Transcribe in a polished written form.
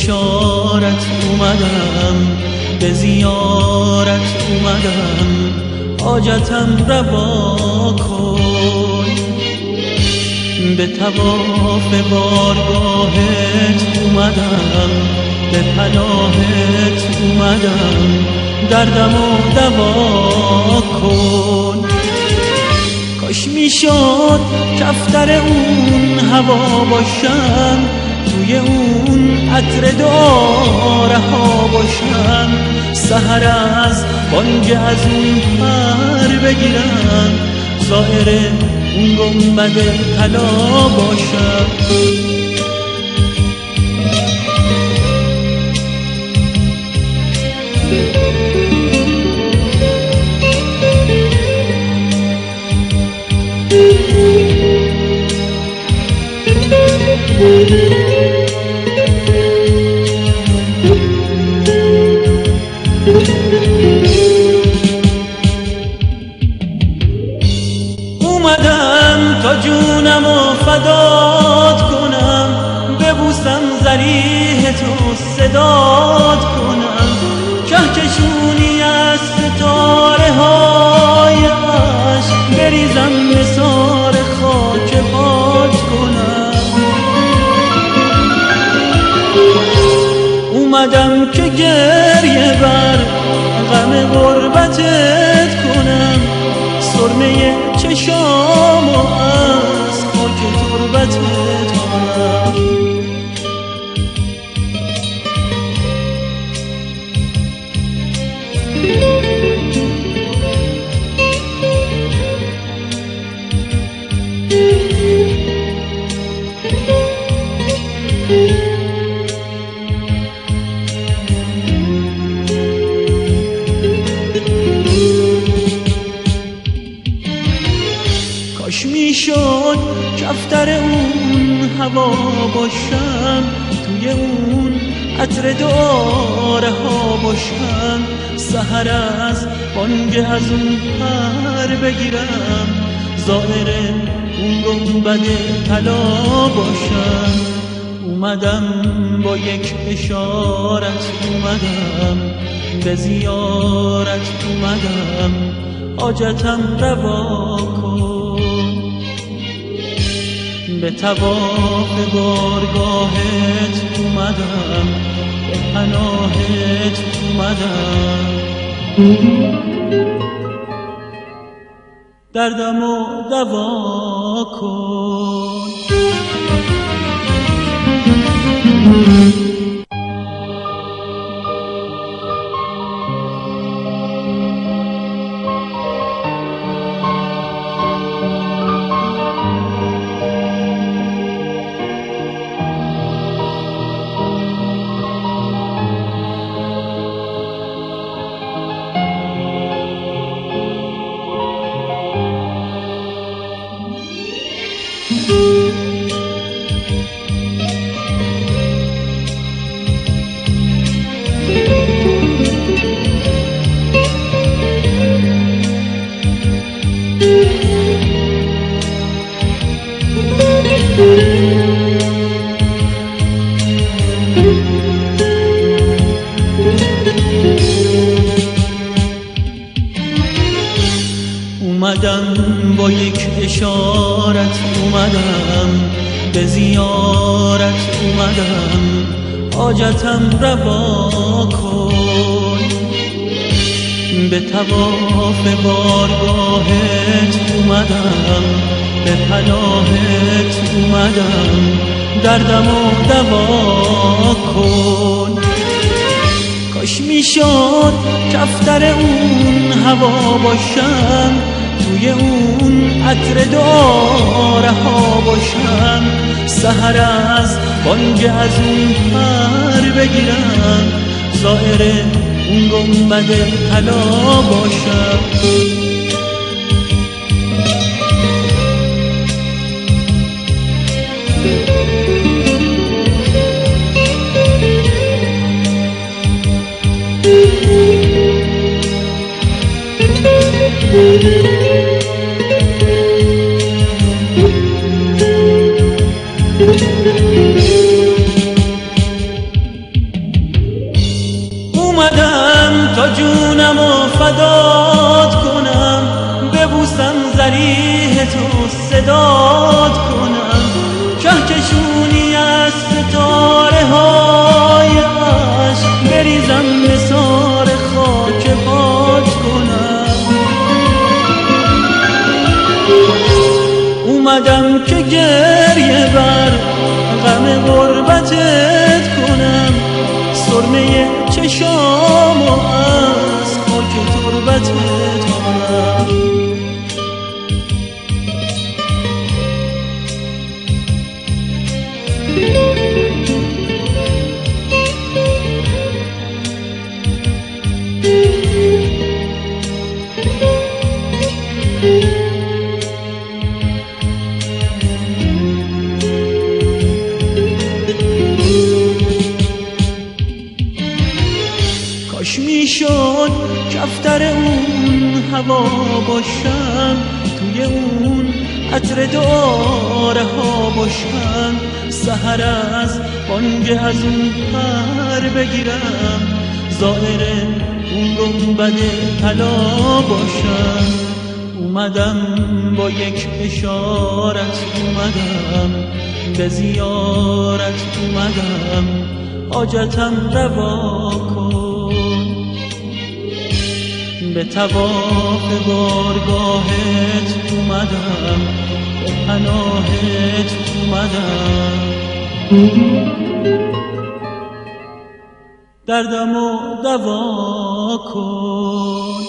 اشارت اومدم، به زیارت اومدم، حاجتم روا کن. به طواف بارگاهت اومدم، به پناهت اومدم، دردمو دوا کن. کاش میشد کفتر اون هوا باشم، توی اون عطر دعا رها باشم، سحر از بانگ از اون پر بگیرم، زائر اون گنبد طلا باشم. اومدم تا جونمو فدات کنم، ببوسم ضریح تو صدات کنم، کهکشونی از ستاره های عشق بریزم، نثار خاک پات کنم. اومدم که گریه بر غم غربتت کنم، سرمه چشامو از خاک تربتت کنم. کاش میشد کفتر اون هوا باشم، توی اون عطر دعا رها باشم، سحر از بانگ از اون پر بگیرم، زائر اون گنبد طلا باشم. اومدم با یک اشارت اومدم، به زیارت اومدم، حاجتم روا کن. به طواف بارگاهت اومدم، به پناهت اومدم، دردمو دوا کن. اومدم با یک اشارت اومدم، به زیارت اومدم، حاجتم روا کن. به طواف بارگاهت اومدم، به پناهت اومدم، دردمو دوا کن. کاش میشد کفتر اون هوا باشم، توی اون عطر دعا رها باشم، سحر از بانگ از اون پر بگیرم، زائر اون گنبد طلا باشم. فدات کنم، ببوسم ضریح تو صدات کنم، کهکشونی از ستاره های عشق بریزم نثار خاک پات کنم. اومدم که گریه بر غم غربتت کنم، سرمه چشامو از خاک تربتت کنم. کاش میشد کفتر اون هوا باشم، توی اون عطر داره ها باشم، سحر از بانگ از اون پر بگیرم، زائر اون گنبد طلا باشم. اومدم با یک اشارت، اومدم به زیارت، اومدم حاجتم روا کن، به طواف بارگاهت اومدم، به پناهت اومدم، دردمو دوا کن.